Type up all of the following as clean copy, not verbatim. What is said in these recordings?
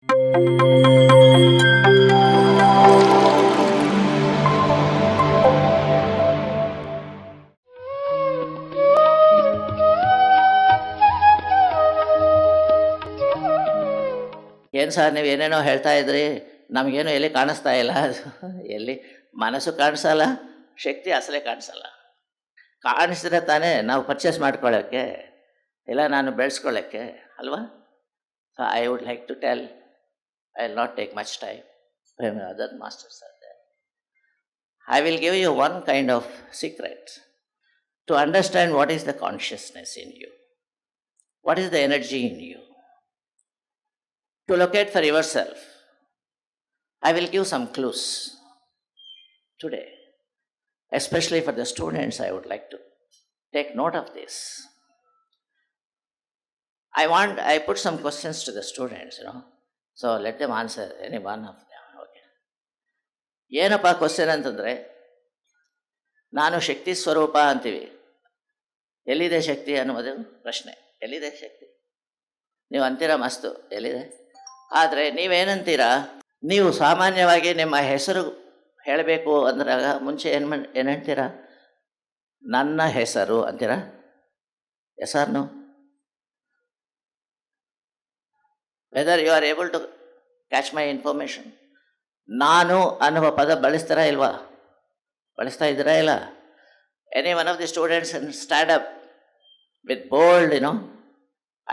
ಏನು ಸರ್ ನೀವು ಏನೇನೋ ಹೇಳ್ತಾ ಇದ್ರಿ, ನಮಗೇನು ಎಲ್ಲಿ ಕಾಣಿಸ್ತಾ ಇಲ್ಲ. ಅದು ಎಲ್ಲಿ ಮನಸ್ಸು ಕಾಣಿಸಲ್ಲ, ಶಕ್ತಿ ಅಸಲೇ ಕಾಣಿಸಲ್ಲ. ಕಾಣಿಸಿದ್ರೆ ತಾನೇ ನಾವು ಪರ್ಚೇಸ್ ಮಾಡ್ಕೊಳ್ಳೋಕ್ಕೆ, ಇಲ್ಲ ನಾನು ಬೆಳೆಸ್ಕೊಳ್ಳೋಕ್ಕೆ ಅಲ್ವಾ. So I would like to tell, I will not take much time, other masters are there. I will give you one kind of secret to understand what is the consciousness in you, what is the energy in you. To locate for yourself, I will give some clues today. Especially for the students, I would like to take note of this. I put some questions to the students, so let them answer any one of them. Okay. ಏನಪ್ಪ question ಅಂತಂದರೆ, ನಾನು ಶಕ್ತಿ ಸ್ವರೂಪ ಅಂತೀವಿ. ಎಲ್ಲಿದೆ ಶಕ್ತಿ ಅನ್ನುವುದು ಪ್ರಶ್ನೆ. ಎಲ್ಲಿದೆ ಶಕ್ತಿ? ನೀವು ಅಂತೀರ ಮಸ್ತು, ಎಲ್ಲಿದೆ? ಆದರೆ ನೀವೇನಂತೀರಾ? ನೀವು ಸಾಮಾನ್ಯವಾಗಿ ನಿಮ್ಮ ಹೆಸರು ಹೇಳಬೇಕು ಅಂದ್ರಾಗ ಮುಂಚೆ ಏನು ಹೇಳ್ತೀರಾ? ನನ್ನ ಹೆಸರು ಅಂತೀರಾ? Yes or no? Whether you are able to catch my information. ನಾನು ಅನ್ನುವ ಪದ ಬಳಸ್ತಾರಾ ಇಲ್ವಾ? ಬಳಸ್ತಾ ಇದ್ದೀರಾ ಇಲ್ಲ? Any one of the students stand up with bold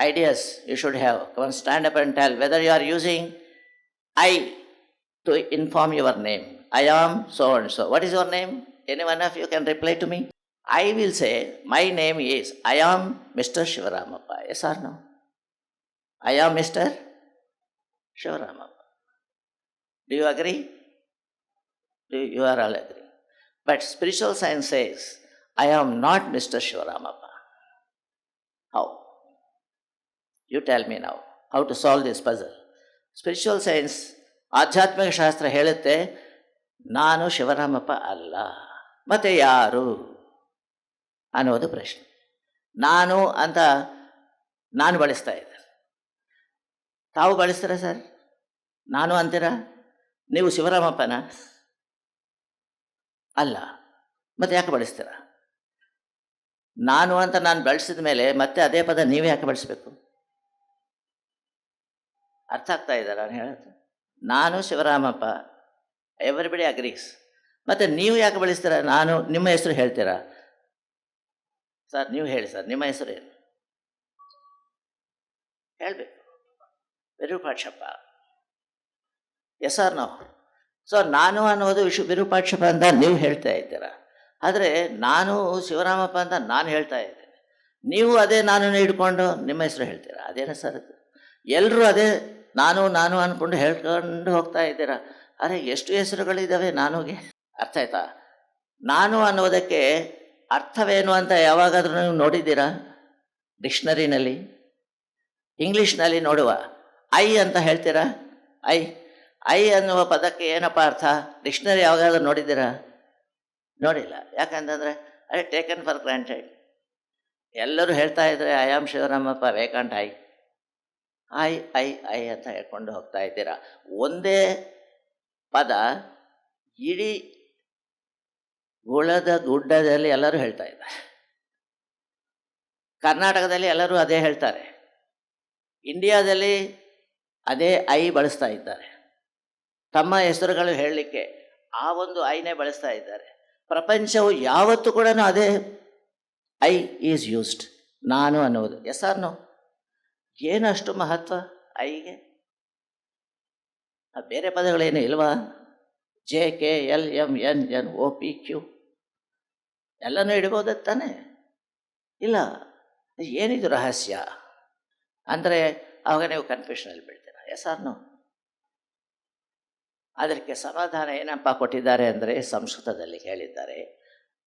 ideas you should have. Come on, stand up and tell whether you are using I to inform your name. I am so and so. What is your name? Any one of you can reply to me. I will say, my name is, I am Mr. Shivaramappa. Yes or no? I am Mr. Shivaramappa. Do you agree? You are all agree. But spiritual science says, I am not Mr. Shivaramappa. How? You tell me now how to solve this puzzle. Spiritual science, ಆಧ್ಯಾತ್ಮಿಕ ಶಾಸ್ತ್ರ ಹೇಳುತ್ತೆ, ನಾನು ಶಿವರಾಮಪ್ಪ ಅಲ್ಲ. ಮತ್ತೆ ಯಾರು ಅನ್ನೋದು ಪ್ರಶ್ನೆ. ನಾನು ಅಂತ ನಾನು ಬಳಸ್ತಾ ಇದ್ದೆ. ತಾವು ಬಳಸ್ತೀರಾ ಸರ್? ನಾನು ಅಂತೀರಾ? ನೀವು ಶಿವರಾಮಪ್ಪನ ಅಲ್ಲ, ಮತ್ತೆ ಯಾಕೆ ಬಳಸ್ತೀರಾ? ನಾನು ಅಂತ ನಾನು ಬಳಸಿದ ಮೇಲೆ ಮತ್ತೆ ಅದೇ ಪದ ನೀವೇ ಯಾಕೆ ಬಳಸಬೇಕು? ಅರ್ಥ ಆಗ್ತಾ ಇದ್ದಾರೆ ನಾನು ಹೇಳೋದು? ನಾನು ಶಿವರಾಮಪ್ಪ, ಎವ್ರಿಬಡಿ ಅಗ್ರೀಸ್. ಮತ್ತು ನೀವು ಯಾಕೆ ಬಳಸ್ತೀರಾ? ನಾನು ನಿಮ್ಮ ಹೆಸರು ಹೇಳ್ತೀರಾ? ಸರ್ ನೀವು ಹೇಳಿ ಸರ್, ನಿಮ್ಮ ಹೆಸರು ಏನು ಹೇಳಬೇಕು? Virupakshappa. Yes or no? So ನಾನು ಅನ್ನೋದು ವಿರೂಪಾಕ್ಷಪ್ಪ ಅಂತ ನೀವು ಹೇಳ್ತಾ ಇದ್ದೀರಾ. ಆದರೆ ನಾನು ಶಿವರಾಮಪ್ಪ ಅಂತ ನಾನು ಹೇಳ್ತಾ ಇದ್ದೇನೆ. ನೀವು ಅದೇ ನಾನು ಹಿಡ್ಕೊಂಡು ನಿಮ್ಮ ಹೆಸರು ಹೇಳ್ತೀರಾ. ಅದೇನ ಸರ್? ಎಲ್ಲರೂ ಅದೇ ನಾನು ನಾನು ಅಂದ್ಕೊಂಡು ಹೇಳ್ಕೊಂಡು ಹೋಗ್ತಾ ಇದ್ದೀರಾ. ಅರೆ ಎಷ್ಟು ಹೆಸರುಗಳಿದ್ದಾವೆ ನಾನುಗೆ. ಅರ್ಥ ಆಯ್ತಾ? ನಾನು ಅನ್ನೋದಕ್ಕೆ ಅರ್ಥವೇನು ಅಂತ ಯಾವಾಗಾದ್ರೂ ನೀವು ನೋಡಿದ್ದೀರಾ? ಡಿಕ್ಷನರಿನಲ್ಲಿ, ಇಂಗ್ಲೀಷ್ನಲ್ಲಿ ನೋಡುವ ಐ ಅಂತ ಹೇಳ್ತೀರಾ? ಐ ಅನ್ನುವ ಪದಕ್ಕೆ ಏನಪ್ಪ ಅರ್ಥ? ಡಿಕ್ಷನರಿ ಯಾವಾಗಾದ್ರೂ ನೋಡಿದ್ದೀರಾ? ನೋಡಿಲ್ಲ. ಯಾಕಂತಂದರೆ ಅದೇ ಟೇಕನ್ ಫಾರ್ ಗ್ರಾಂಟೆಡ್. ಎಲ್ಲರೂ ಹೇಳ್ತಾ ಇದ್ದಾರೆ ಐ ಆಮ್ ಶಿವರಾಮಪ್ಪ, ವೇಕಾಂಟ್ ಐ ಅಂತ ಹೇಳ್ಕೊಂಡು ಹೋಗ್ತಾ ಇದ್ದೀರಾ. ಒಂದೇ ಪದ ಇಡೀ ಗುಡ್ಡದಲ್ಲಿ ಎಲ್ಲರೂ ಹೇಳ್ತಾ ಇದ್ದಾರೆ. ಕರ್ನಾಟಕದಲ್ಲಿ ಎಲ್ಲರೂ ಅದೇ ಹೇಳ್ತಾರೆ. ಇಂಡಿಯಾದಲ್ಲಿ ಅದೇ ಐ ಬಳಸ್ತಾ ಇದ್ದಾರೆ. ತಮ್ಮ ಹೆಸರುಗಳು ಹೇಳಲಿಕ್ಕೆ ಆ ಒಂದು ಐನೇ ಬಳಸ್ತಾ ಇದ್ದಾರೆ. ಪ್ರಪಂಚವು ಯಾವತ್ತೂ ಕೂಡ ಅದೇ ಐ ಈಸ್ ಯೂಸ್ಡ್, ನಾನು ಅನ್ನೋದು. S or no? ಏನಷ್ಟು ಮಹತ್ವ ಐಗೆ? ಬೇರೆ ಪದಗಳೇನು ಇಲ್ವಾ? JKLMNNOPQ ಎಲ್ಲನೂ ಇಡ್ಬೋದು ತಾನೆ? ಇಲ್ಲ. ಏನಿದು ರಹಸ್ಯ ಅಂದರೆ ಆವಾಗ ನೀವು ಕನ್ಫ್ಯೂಷನಲ್ಲಿ ಬೀಳ್ತೀರ. Yes or no? ಅದಕ್ಕೆ ಸಮಾಧಾನ ಏನಪ್ಪ ಕೊಟ್ಟಿದ್ದಾರೆ ಅಂದರೆ, ಸಂಸ್ಕೃತದಲ್ಲಿ ಹೇಳಿದ್ದಾರೆ.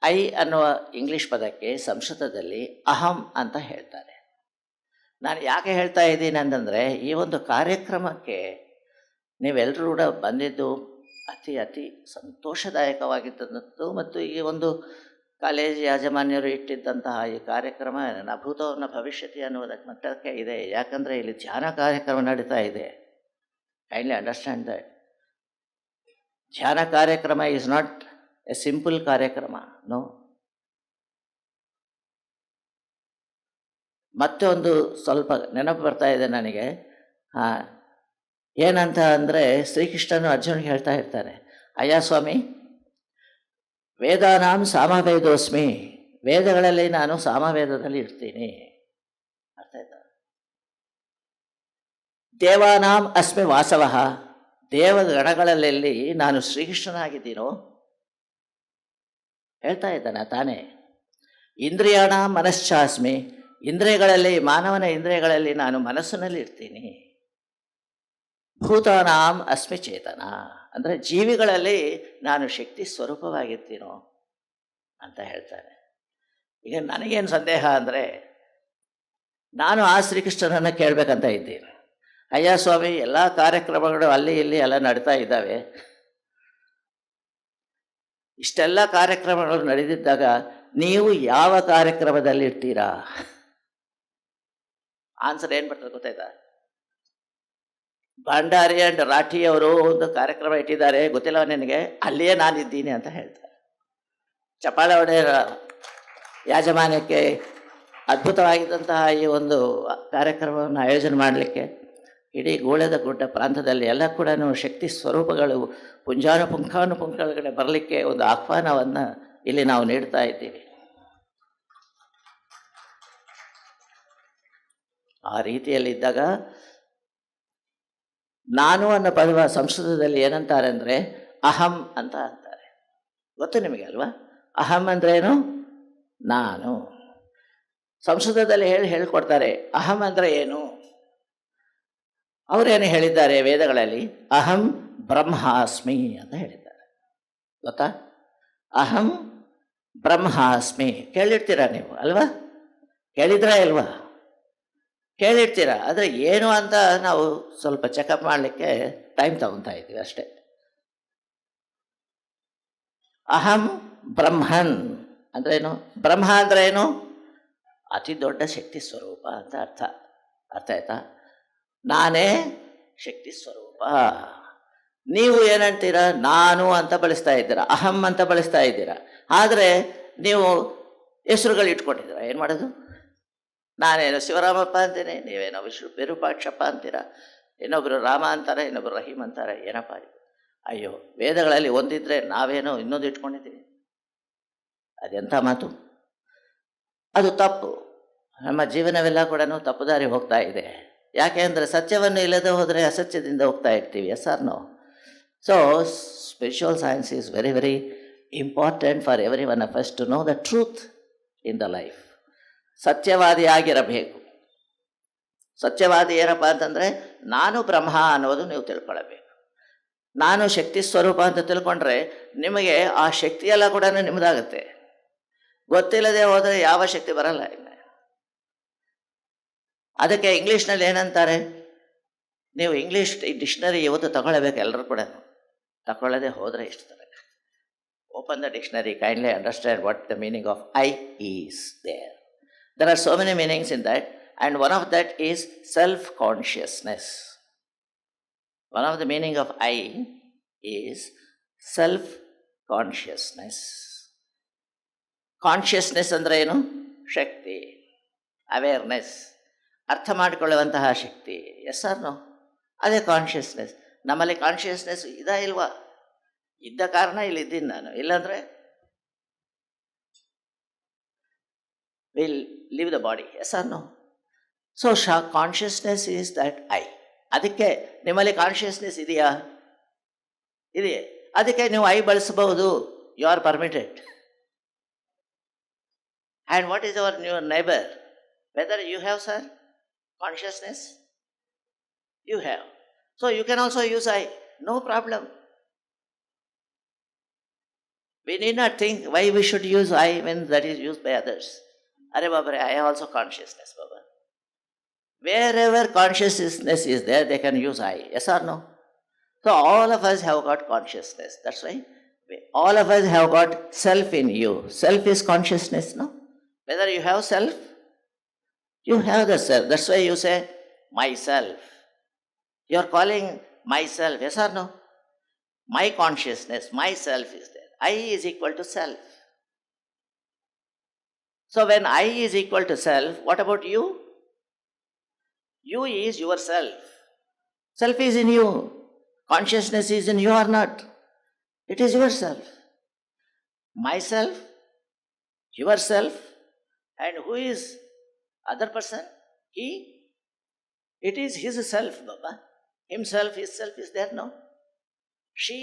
ಐ ಅನ್ನುವ ಇಂಗ್ಲೀಷ್ ಪದಕ್ಕೆ ಸಂಸ್ಕೃತದಲ್ಲಿ ಅಹಂ ಅಂತ ಹೇಳ್ತಾರೆ. ನಾನು ಯಾಕೆ ಹೇಳ್ತಾ ಇದ್ದೀನಿ ಅಂತಂದರೆ, ಈ ಒಂದು ಕಾರ್ಯಕ್ರಮಕ್ಕೆ ನೀವೆಲ್ಲರೂ ಕೂಡ ಬಂದಿದ್ದು ಅತಿ ಸಂತೋಷದಾಯಕವಾಗಿದ್ದಂಥದ್ದು. ಮತ್ತು ಈ ಒಂದು ಕಾಲೇಜ್ ಯಾಜಮಾನ್ಯರು ಇಟ್ಟಿದ್ದಂತಹ ಈ ಕಾರ್ಯಕ್ರಮ ಅಭೂತವನ್ನ ಭವಿಷ್ಯತಿ ಅನ್ನುವುದಕ್ಕೆ ಮಟ್ಟಕ್ಕೆ ಇದೆ. ಯಾಕಂದರೆ ಇಲ್ಲಿ ಧ್ಯಾನ ಕಾರ್ಯಕ್ರಮ ನಡೀತಾ ಇದೆ. Kindly understand that. Dhyana ಕಾರ್ಯಕ್ರಮ is not a simple ಕಾರ್ಯಕ್ರಮ. No. ಮತ್ತೆ ಒಂದು ಸ್ವಲ್ಪ ನೆನಪು ಬರ್ತಾ ಇದೆ ನನಗೆ. ಏನಂತ ಅಂದರೆ ಶ್ರೀಕೃಷ್ಣನು ಅರ್ಜುನಿಗೆ ಹೇಳ್ತಾ ಇರ್ತಾರೆ, ಅಯ್ಯ ಸ್ವಾಮಿ, ವೇದಾನಾಂ ಸಾಮವೇದೋಸ್ಮಿ, ವೇದಗಳಲ್ಲಿ ನಾನು ಸಾಮವೇದದಲ್ಲಿ ಇರ್ತೀನಿ. ಅರ್ಥ ಆಯ್ತಾ? ದೇವಾನಾಂ ಅಸ್ಮಿ ವಾಸವಃ, ದೇವಗಣಗಳಲ್ಲಿ ನಾನು ಶ್ರೀಕೃಷ್ಣನಾಗಿದ್ದೀನೋ ಹೇಳ್ತಾ ಇದ್ದಾನೆ ತಾನೇ. ಇಂದ್ರಿಯಾಣ ಮನಶ್ಚಾಸ್ಮಿ, ಇಂದ್ರಿಯಗಳಲ್ಲಿ, ಮಾನವನ ಇಂದ್ರಿಯಗಳಲ್ಲಿ ನಾನು ಮನಸ್ಸಿನಲ್ಲಿ ಇರ್ತೀನಿ. ಭೂತಾನಾಂ ಅಸ್ಮಿ ಚೇತನ, ಅಂದರೆ ಜೀವಿಗಳಲ್ಲಿ ನಾನು ಶಕ್ತಿ ಸ್ವರೂಪವಾಗಿರ್ತೀನೋ ಅಂತ ಹೇಳ್ತಾನೆ. ಈಗ ನನಗೇನು ಸಂದೇಹ ಅಂದರೆ, ನಾನು ಆ ಶ್ರೀಕೃಷ್ಣನನ್ನು ಕೇಳಬೇಕಂತ ಇದ್ದೀನಿ. ಅಯ್ಯ ಸ್ವಾಮಿ, ಎಲ್ಲ ಕಾರ್ಯಕ್ರಮಗಳು ಅಲ್ಲಿ ಇಲ್ಲಿ ಎಲ್ಲ ನಡೀತಾ ಇದ್ದಾವೆ, ಇಷ್ಟೆಲ್ಲ ಕಾರ್ಯಕ್ರಮಗಳು ನಡೆದಿದ್ದಾಗ ನೀವು ಯಾವ ಕಾರ್ಯಕ್ರಮದಲ್ಲಿ ಇರ್ತೀರಾ? ಆನ್ಸರ್ ಏನು ಬರ್ತದೆ ಗೊತ್ತಾಯ್ತಾ? ಭಂಡಾರಿ ಆ್ಯಂಡ್ ರಾಠಿ ಅವರು ಒಂದು ಕಾರ್ಯಕ್ರಮ ಇಟ್ಟಿದ್ದಾರೆ, ಗೊತ್ತಿಲ್ಲ ನಿನಗೆ, ಅಲ್ಲಿಯೇ ನಾನಿದ್ದೀನಿ ಅಂತ ಹೇಳ್ತಾರೆ. ಚಪ್ಪಾಳೆ ಹೊಡೆಯರ ಯಾಜಮಾನ್ಯಕ್ಕೆ ಅದ್ಭುತವಾಗಿದ್ದಂತಹ ಈ ಒಂದು ಕಾರ್ಯಕ್ರಮವನ್ನು ಆಯೋಜನೆ ಮಾಡಲಿಕ್ಕೆ ಇಡೀ ಗೋಳದ ಗುಡ್ಡ ಪ್ರಾಂತದಲ್ಲಿ ಎಲ್ಲ ಕೂಡ ಶಕ್ತಿ ಸ್ವರೂಪಗಳು ಪುಂಖಾನುಪುಂಖಗಳೇ ಬರಲಿಕ್ಕೆ ಒಂದು ಆಹ್ವಾನವನ್ನು ಇಲ್ಲಿ ನಾವು ನೀಡ್ತಾ ಇದ್ದೀವಿ. ಆ ರೀತಿಯಲ್ಲಿದ್ದಾಗ ನಾನು ಅನ್ನೋ ಪದವ ಸಂಸ್ಕೃತದಲ್ಲಿ ಏನಂತಾರೆ ಅಂದರೆ ಅಹಂ ಅಂತ ಅಂತಾರೆ. ಗೊತ್ತು ನಿಮಗೆ ಅಲ್ವಾ? ಅಹಂ ಅಂದರೆ ಏನು? ನಾನು. ಸಂಸ್ಕೃತದಲ್ಲಿ ಹೇಳ್ಕೊಡ್ತಾರೆ ಅಹಂ ಅಂದರೆ ಏನು. ಅವರೇನು ಹೇಳಿದ್ದಾರೆ ವೇದಗಳಲ್ಲಿ? ಅಹಂ ಬ್ರಹ್ಮಾಸ್ಮಿ ಅಂತ ಹೇಳಿದ್ದಾರೆ. ಗೊತ್ತಾ? ಅಹಂ ಬ್ರಹ್ಮಾಸ್ಮಿ ಕೇಳಿರ್ತೀರ ನೀವು ಅಲ್ವಾ? ಕೇಳಿದ್ರಾ ಇಲ್ವಾ? ಕೇಳಿರ್ತೀರ. ಆದರೆ ಏನು ಅಂತ ನಾವು ಸ್ವಲ್ಪ ಚೆಕಪ್ ಮಾಡಲಿಕ್ಕೆ ಟೈಮ್ ತಗೊತಾ ಇದ್ದೀವಿ ಅಷ್ಟೇ. ಅಹಂ ಬ್ರಹ್ಮನ್ ಅಂದ್ರೇನು? ಬ್ರಹ್ಮ ಅಂದ್ರೆ ಏನು? ಅತಿ ದೊಡ್ಡ ಶಕ್ತಿ ಸ್ವರೂಪ ಅಂತ ಅರ್ಥ. ಅರ್ಥ ಆಯ್ತಾ? ನಾನೇ ಶಕ್ತಿ ಸ್ವರೂಪ. ನೀವು ಏನಂತೀರ? ನಾನು ಅಂತ ಬಳಸ್ತಾ ಇದ್ದೀರಾ, ಅಹಂ ಅಂತ ಬಳಸ್ತಾ ಇದ್ದೀರಾ. ಆದರೆ ನೀವು ಹೆಸರುಗಳು ಇಟ್ಕೊಂಡಿದ್ದೀರ. ಏನು ಮಾಡೋದು? ನಾನೇನೋ ಶಿವರಾಮಪ್ಪ ಅಂತೀನಿ, ನೀವೇನೋ ವಿರೂಪಾಕ್ಷಪ್ಪ ಅಂತೀರಾ, ಇನ್ನೊಬ್ಬರು ರಾಮ ಅಂತಾರೆ, ಇನ್ನೊಬ್ಬರು ರಹೀಮ್ ಅಂತಾರೆ. ಏನಪ್ಪ ಇದು? ಅಯ್ಯೋ, ವೇದಗಳಲ್ಲಿ ಒಂದಿದ್ರೆ ನಾವೇನೋ ಇನ್ನೊಂದು ಇಟ್ಕೊಂಡಿದ್ದೀವಿ. ಅದೆಂಥ ಮಾತು? ಅದು ತಪ್ಪು. ನಮ್ಮ ಜೀವನವೆಲ್ಲ ಕೂಡ ತಪ್ಪು ದಾರಿ ಹೋಗ್ತಾ ಇದೆ. ಯಾಕೆ ಅಂದರೆ ಸತ್ಯವನ್ನು ಇಲ್ಲದೆ ಹೋದರೆ ಅಸತ್ಯದಿಂದ ಹೋಗ್ತಾ ಇರ್ತೀವಿ. Yes or no? So spiritual science is very very important for every one of us to know the truth in the life. ಸತ್ಯವಾದಿಯಾಗಿರಬೇಕು. ಸತ್ಯವಾದಿ ಏನಪ್ಪ ಅಂತಂದರೆ ನಾನು ಬ್ರಹ್ಮ ಅನ್ನೋದು ನೀವು ತಿಳ್ಕೊಳ್ಬೇಕು. ನಾನು ಶಕ್ತಿ ಸ್ವರೂಪ ಅಂತ ತಿಳ್ಕೊಂಡ್ರೆ ನಿಮಗೆ ಆ ಶಕ್ತಿಯೆಲ್ಲ ಕೂಡ ನಿಮ್ಮದಾಗುತ್ತೆ. ಗೊತ್ತಿಲ್ಲದೆ ಹೋದರೆ ಯಾವ ಶಕ್ತಿ ಬರಲ್ಲ. ಅದಕ್ಕೆ ಇಂಗ್ಲೀಷ್ನಲ್ಲಿ ಏನಂತಾರೆ? ನೀವು ಇಂಗ್ಲೀಷ್ ಡಿಕ್ಷನರಿ ಇವತ್ತು ತಗೊಳ್ಬೇಕು. ಎಲ್ಲರೂ ಕೂಡ ತಗೊಳ್ಳದೆ ಹೋದರೆ ಇಷ್ಟು ತರ. Open the dictionary, kindly understand what the meaning of I is there. There are so many meanings in that, and one of that is self-consciousness. One of the meaning of I is self-consciousness. Consciousness ಅಂದರೆ ಏನು? ಶಕ್ತಿ, awareness, ಅರ್ಥ ಮಾಡಿಕೊಳ್ಳುವಂತಹ ಶಕ್ತಿ. Yes or no? ಅದೇ consciousness. ನಮ್ಮಲ್ಲಿ consciousness ಇದಾ ಇಲ್ವಾ? ಇದ್ದ ಕಾರಣ ಇಲ್ಲಿ ಇದ್ದೀನಿ ನಾನು. ಇಲ್ಲಾಂದರೆ will live the body. Yes or no? So consciousness is that I. ಅದಕ್ಕೆ ನಿಮ್ಮಲ್ಲಿ ಕಾನ್ಷಿಯಸ್ನೆಸ್ ಇದೆಯಾ? ಇದೆಯೇ? ಅದಕ್ಕೆ ನೀವು ಐ ಬಳಸಬಹುದು. You are permitted. And what is our new neighbour? Whether you have sir consciousness? You have. So you can also use I. No problem. We need not think why we should use I when that is use by others. Are Baba, I have also consciousness, Baba. Wherever consciousness is there, they can use I. Yes or no? So all of us have got consciousness. That's why all of us have got self in you. Self is consciousness, no? Whether you have self, you have the self. That's why you say myself. You are calling myself, yes or no? My consciousness, myself is there. I is equal to self. So when I is equal to self, what about you? You is yourself. Self is in you. Consciousness is in you or not? It is yourself. Myself, yourself, and who is other person? He. It is his self, Baba. Himself, his self is there, no? She,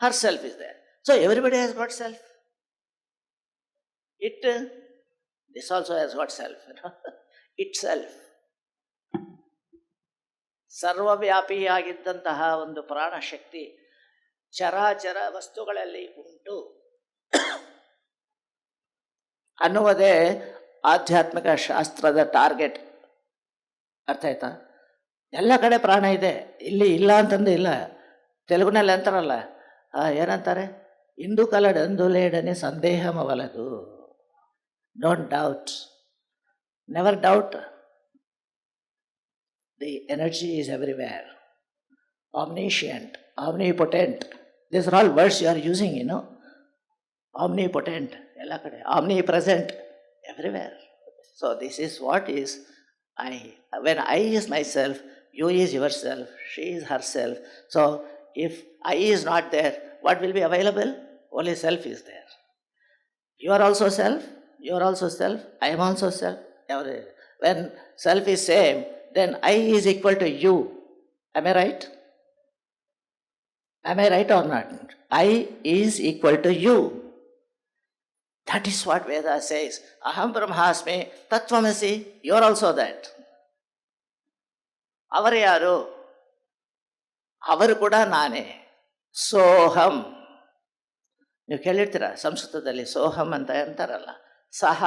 herself is there. So everybody has got self. This also has got self, itself. ಸರ್ವವ್ಯಾಪಿಯಾಗಿದ್ದಂತಹ ಒಂದು ಪ್ರಾಣಶಕ್ತಿ ಚರಾಚರ ವಸ್ತುಗಳಲ್ಲಿ ಉಂಟು ಅನ್ನುವುದೇ ಆಧ್ಯಾತ್ಮಿಕ ಶಾಸ್ತ್ರದ target. ಅರ್ಥ ಆಯ್ತಾ? ಎಲ್ಲ ಕಡೆ ಪ್ರಾಣ ಇದೆ, ಇಲ್ಲಿ ಇಲ್ಲ ಅಂತಂದು ಇಲ್ಲ. ತೆಲುಗಿನಲ್ಲಿ ಅಂತಾರಲ್ಲ, ಏನಂತಾರೆ, ಇಂದು ಕಲಡಂದುಲೇಡನೆ ಸಂದೇಹಮವಲದು. Don't doubt, never doubt. The energy is everywhere. Omniscient, omnipotent. These are all words you are using, Omnipotent, ella kade. Omnipresent, everywhere. So this is what is I. When I is myself, you is yourself, she is herself. So if I is not there, what will be available? Only self is there. You are also self, you are also self, I am also self. When self is same, then I is equal to you. Am I right? Am I right or not? I is equal to you. That is what Veda says. Aham Brahmasmi Tattvamasi. You are also that. Avaru yaru? Avaru kuda nane. Soham. ನೀವು ಕೇಳಿರ್ತೀರ ಸಂಸ್ಕೃತದಲ್ಲಿ ಸೋಹಂ ಅಂತ ಅಂತಾರಲ್ಲ. ಸಹ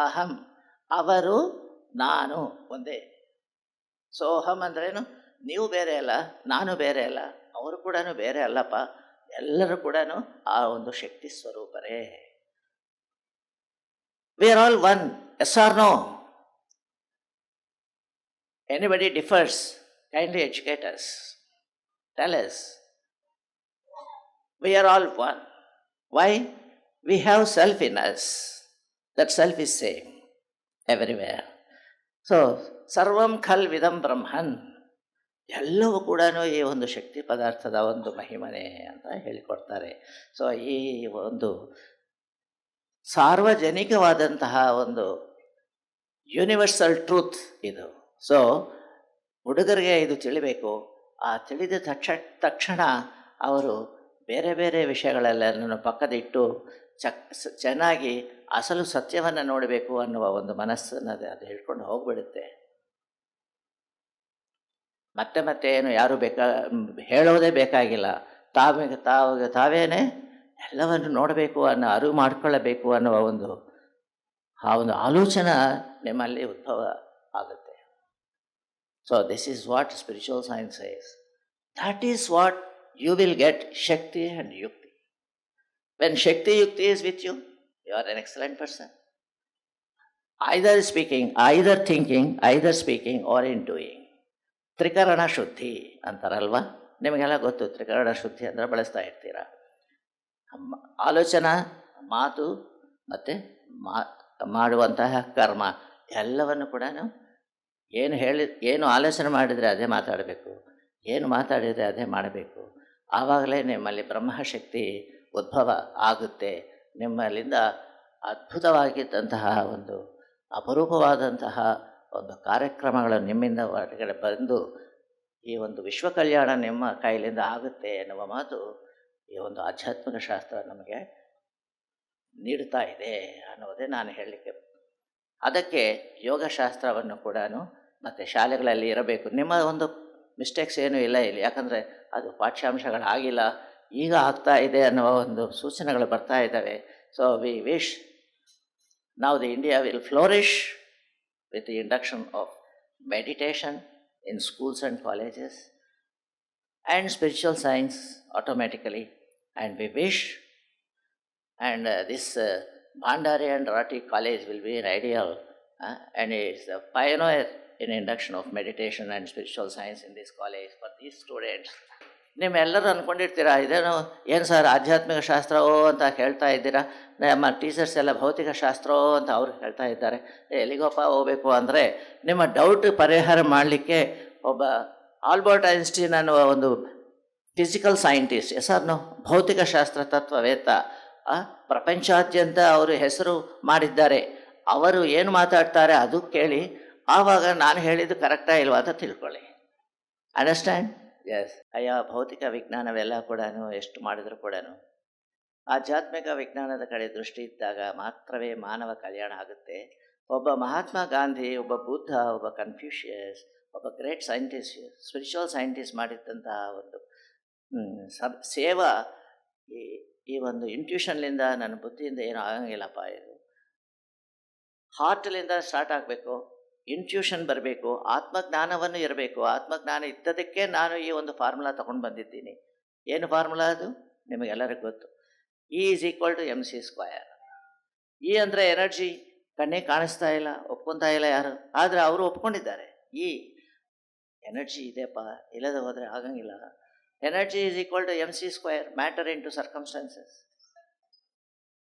ಅಹಂ, ಅವರು ನಾನು ಒಂದೇ. ಸೋಹಂ ಅಂದ್ರೇನು? ನೀವು ಬೇರೆ ಅಲ್ಲ, ನಾನು ಬೇರೆ ಅಲ್ಲ, ಅವರು ಕೂಡ ಬೇರೆ ಅಲ್ಲಪ್ಪ, ಎಲ್ಲರೂ ಕೂಡ ಆ ಒಂದು ಶಕ್ತಿ ಸ್ವರೂಪರೇ. We are all one. Yes or no? Anybody differs? Kindly educate us. Tell us. We are all one. Why? We have self in us. That self is same everywhere. So, ಸರ್ವಂ ಖಲ್ ವಿದಂ ಬ್ರಹ್ಮನ್. ಎಲ್ಲವೂ ಕೂಡ ಈ ಒಂದು ಶಕ್ತಿ ಪದಾರ್ಥದ ಒಂದು ಮಹಿಮನೆ ಅಂತ ಹೇಳಿಕೊಡ್ತಾರೆ. ಸೊ ಈ ಒಂದು ಸಾರ್ವಜನಿಕವಾದಂತಹ ಒಂದು ಯೂನಿವರ್ಸಲ್ ಟ್ರೂತ್ ಇದು. ಸೊ ಹುಡುಗರಿಗೆ ಇದು ತಿಳಿಬೇಕು. ಆ ತಿಳಿದ ತಕ್ಷಣ ಅವರು ಬೇರೆ ಬೇರೆ ವಿಷಯಗಳೆಲ್ಲ ಪಕ್ಕದಿಟ್ಟು ಚೆನ್ನಾಗಿ ಅಸಲು ಸತ್ಯವನ್ನು ನೋಡಬೇಕು ಅನ್ನುವ ಒಂದು ಮನಸ್ಸನ್ನು ಅದು ಹೇಳ್ಕೊಂಡು ಹೋಗ್ಬಿಡುತ್ತೆ. ಮತ್ತೆ ಮತ್ತೆ ಏನು ಯಾರು ಹೇಳೋದೇ ಬೇಕಾಗಿಲ್ಲ. ತಾವೇನೆ ಎಲ್ಲವನ್ನು ನೋಡಬೇಕು ಅನ್ನೋ ಅರಿವು ಮಾಡಿಕೊಳ್ಳಬೇಕು ಅನ್ನುವ ಆ ಒಂದು ಆಲೋಚನೆ ನಿಮ್ಮಲ್ಲಿ ಉದ್ಭವ ಆಗುತ್ತೆ. So this is what spiritual science says. That is what you will get Shakti and Yukti. When Shakti Yukti is with you, you are an excellent person. Either speaking, either thinking, either speaking or in doing. ತ್ರಿಕರಣ ಶುದ್ಧಿ ಅಂತಾರಲ್ವ, ನಿಮಗೆಲ್ಲ ಗೊತ್ತು. ತ್ರಿಕರಣ ಶುದ್ಧಿ ಅಂದರೆ ಬಳಸ್ತಾ ಇರ್ತೀರ. ಆಲೋಚನಾ, ಮಾತು ಮತ್ತು ಮಾಡುವಂತಹ ಕರ್ಮ ಎಲ್ಲವನ್ನು ಕೂಡ ಏನು ಆಲೋಚನೆ ಮಾಡಿದರೆ ಅದೇ ಮಾತಾಡಬೇಕು, ಏನು ಮಾತಾಡಿದರೆ ಅದೇ ಮಾಡಬೇಕು. ಆವಾಗಲೇ ನಿಮ್ಮಲ್ಲಿ ಬ್ರಹ್ಮಶಕ್ತಿ ಉದ್ಭವ ಆಗುತ್ತೆ. ನಿಮ್ಮಲ್ಲಿಂದ ಅದ್ಭುತವಾಗಿದ್ದಂತಹ ಒಂದು ಅಪರೂಪವಾದಂತಹ ಒಂದು ಕಾರ್ಯಕ್ರಮಗಳು ನಿಮ್ಮಿಂದ ಹೊರಗಡೆ ಬಂದು ಈ ಒಂದು ವಿಶ್ವ ಕಲ್ಯಾಣ ನಿಮ್ಮ ಕೈಲಿಂದ ಆಗುತ್ತೆ ಎನ್ನುವ ಮಾತು ಈ ಒಂದು ಆಧ್ಯಾತ್ಮಿಕ ಶಾಸ್ತ್ರ ನಮಗೆ ನೀಡುತ್ತಾ ಇದೆ ಅನ್ನೋದೇ ನಾನು ಹೇಳಲಿಕ್ಕೆ. ಅದಕ್ಕೆ ಯೋಗಶಾಸ್ತ್ರವನ್ನು ಕೂಡ ಮತ್ತು ಶಾಲೆಗಳಲ್ಲಿ ಇರಬೇಕು. ನಿಮ್ಮ ಒಂದು ಮಿಸ್ಟೇಕ್ಸ್ ಏನೂ ಇಲ್ಲ ಇಲ್ಲಿ, ಯಾಕಂದರೆ ಅದು ಪಾಠ್ಯಾಂಶಗಳಾಗಿಲ್ಲ, ಈಗ ಆಗ್ತಾ ಇದೆ ಅನ್ನುವ ಒಂದು ಸೂಚನೆಗಳು ಬರ್ತಾ ಇದ್ದಾವೆ. So we wish now the India will flourish with the induction of meditation in schools and colleges and spiritual science automatically. And we wish, and this Bhandari and Rati college will be an ideal and it's a pioneer in induction of meditation and spiritual science in this college for these students. ನಿಮ್ಮೆಲ್ಲರೂ ಅಂದ್ಕೊಂಡಿರ್ತೀರಾ ಇದೇನು ಏನು sir ಆಧ್ಯಾತ್ಮಿಕ ಶಾಸ್ತ್ರವೋ ಅಂತ ಹೇಳ್ತಾ ಇದ್ದೀರಾ, ನಮ್ಮ teachers ಎಲ್ಲ ಭೌತಿಕ ಶಾಸ್ತ್ರವೋ ಅಂತ ಅವ್ರು ಹೇಳ್ತಾ ಇದ್ದಾರೆ. ಎಲ್ಲಿಗೋಪ್ಪ ಹೋಗಬೇಕು ಅಂದರೆ ನಿಮ್ಮ ಡೌಟ್ ಪರಿಹಾರ ಮಾಡಲಿಕ್ಕೆ ಒಬ್ಬ ಆಲ್ಬರ್ಟ್ ಐನ್ಸ್ಟೀನ್ ಅನ್ನುವ ಒಂದು ಫಿಸಿಕಲ್ ಸೈಂಟಿಸ್ಟ್, ಹೆಸರನ್ನು ಭೌತಿಕ ಶಾಸ್ತ್ರ ತತ್ವವೇತ್ತ, ಪ್ರಪಂಚಾದ್ಯಂತ ಅವರು ಹೆಸರು ಮಾಡಿದ್ದಾರೆ. ಅವರು ಏನು ಮಾತಾಡ್ತಾರೆ ಅದು ಕೇಳಿ, ಆವಾಗ ನಾನು ಹೇಳಿದ್ದು ಕರೆಕ್ಟಾ ಇಲ್ವಾ ಅಂತ ತಿಳ್ಕೊಳ್ಳಿ. ಅಂಡರ್ಸ್ಟ್ಯಾಂಡ್? ಎಸ್. ಅಯ್ಯ, ಭೌತಿಕ ವಿಜ್ಞಾನವೆಲ್ಲ ಕೂಡ ಎಷ್ಟು ಮಾಡಿದರೂ ಕೂಡ ಆಧ್ಯಾತ್ಮಿಕ ವಿಜ್ಞಾನದ ಕಡೆ ದೃಷ್ಟಿ ಇದ್ದಾಗ ಮಾತ್ರವೇ ಮಾನವ ಕಲ್ಯಾಣ ಆಗುತ್ತೆ. ಒಬ್ಬ ಮಹಾತ್ಮ ಗಾಂಧಿ, ಒಬ್ಬ ಬುದ್ಧ, ಒಬ್ಬ ಕನ್ಫ್ಯೂಷಿಯಸ್, ಒಬ್ಬ ಗ್ರೇಟ್ ಸೈಂಟಿಸ್ಟ್, ಸ್ಪಿರಿಚುವಲ್ ಸೈಂಟಿಸ್ಟ್ ಮಾಡಿದ್ದಂತಹ ಒಂದು ಸೇವಾ ಈ ಒಂದು ಇಂಟ್ಯೂಷನ್ಲಿಂದ, ನನ್ನ ಬುದ್ಧಿಯಿಂದ ಏನೂ ಆಗಂಗಿಲ್ಲಪ್ಪ, ಇದು ಹಾರ್ಟ್ಲಿಂದ ಸ್ಟಾರ್ಟ್ ಆಗಬೇಕು, ಇಂಟ್ಯೂಷನ್ ಬರಬೇಕು, ಆತ್ಮಜ್ಞಾನವನ್ನು ಇರಬೇಕು. ಆತ್ಮಜ್ಞಾನ ಇದ್ದದಕ್ಕೆ ನಾನು ಈ ಒಂದು ಫಾರ್ಮುಲಾ ತೊಗೊಂಡು ಬಂದಿದ್ದೀನಿ. ಏನು ಫಾರ್ಮುಲಾ ಅದು ನಿಮಗೆಲ್ಲರಿಗೂ ಗೊತ್ತು. E = mc². E ಅಂದರೆ ಎನರ್ಜಿ. ಕಣ್ಣಿಗೆ ಕಾಣಿಸ್ತಾ ಇಲ್ಲ, ಒಪ್ಕೊತಾ ಇಲ್ಲ ಯಾರು, ಆದರೆ ಅವರು ಒಪ್ಕೊಂಡಿದ್ದಾರೆ. ಈ ಎನರ್ಜಿ ಇದೆಯಪ್ಪ, ಇಲ್ಲದೆ ಹೋದರೆ ಆಗಂಗಿಲ್ಲ. Energy = mc², matter into circumstances.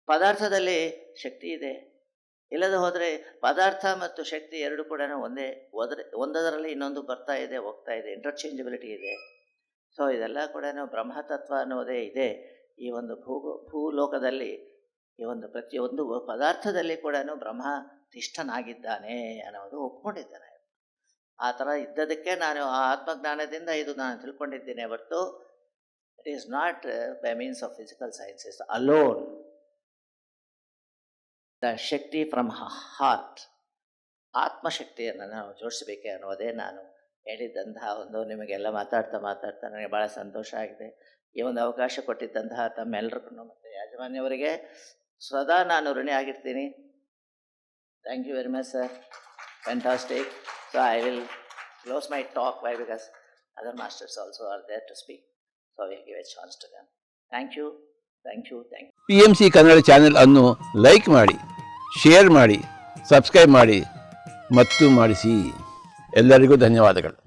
ಪದಾರ್ಥದಲ್ಲಿ ಶಕ್ತಿ ಇದೆ, ಇಲ್ಲದೆ ಹೋದರೆ ಪದಾರ್ಥ ಮತ್ತು ಶಕ್ತಿ ಎರಡು ಕೂಡ ಒಂದರಲ್ಲಿ ಇನ್ನೊಂದು ಬರ್ತಾ ಇದೆ, ಹೋಗ್ತಾ ಇದೆ, ಇಂಟರ್ಚೇಂಜಬಿಲಿಟಿ ಇದೆ. ಸೊ ಇದೆಲ್ಲ ಕೂಡ ಬ್ರಹ್ಮತತ್ವ ಅನ್ನೋದೇ ಇದೆ. ಈ ಒಂದು ಭೂಲೋಕದಲ್ಲಿ ಈ ಒಂದು ಪ್ರತಿಯೊಂದು ಪದಾರ್ಥದಲ್ಲಿ ಕೂಡ ಬ್ರಹ್ಮ ತಿಷ್ಠನಾಗಿದ್ದಾನೆ ಅನ್ನೋದು ಒಪ್ಕೊಂಡಿದ್ದಾನೆ. ಆ ಥರ ಇದ್ದದಕ್ಕೆ ನಾನು ಆ ಆತ್ಮಜ್ಞಾನದಿಂದ ಇದು ನಾನು ತಿಳ್ಕೊಂಡಿದ್ದೇನೆ ಹೊರತು it is not by means of physical sciences alone. The shakti from heart, ಆತ್ಮಶಕ್ತಿಯನ್ನು ನಾವು ಜೋಡಿಸಬೇಕೆ ಅನ್ನೋದೇ ನಾನು ಹೇಳಿದ್ದಂತಹ ಒಂದು. ನಿಮಗೆಲ್ಲ ಮಾತಾಡ್ತಾ ನನಗೆ ಭಾಳ ಸಂತೋಷ ಆಗಿದೆ. ಈ ಒಂದು ಅವಕಾಶ ಕೊಟ್ಟಿದ್ದಂತಹ ತಮ್ಮೆಲ್ಲರಿಗೂ ಮತ್ತು ಯಾಜಮಾನ್ಯವರಿಗೆ ಸದಾ ನಾನು ಋಣಿ ಆಗಿರ್ತೀನಿ. Thank you very much sir, fantastic. So I will close my talk by because other masters also are there to speak. So I will give a chance to them. Thank you. PMC Kannada channel ಅನ್ನು like ಮಾಡಿ, share ಮಾಡಿ, subscribe ಮಾಡಿ ಮತ್ತು ಮಾಡಿಸಿ. ಎಲ್ಲರಿಗೂ ಧನ್ಯವಾದಗಳು.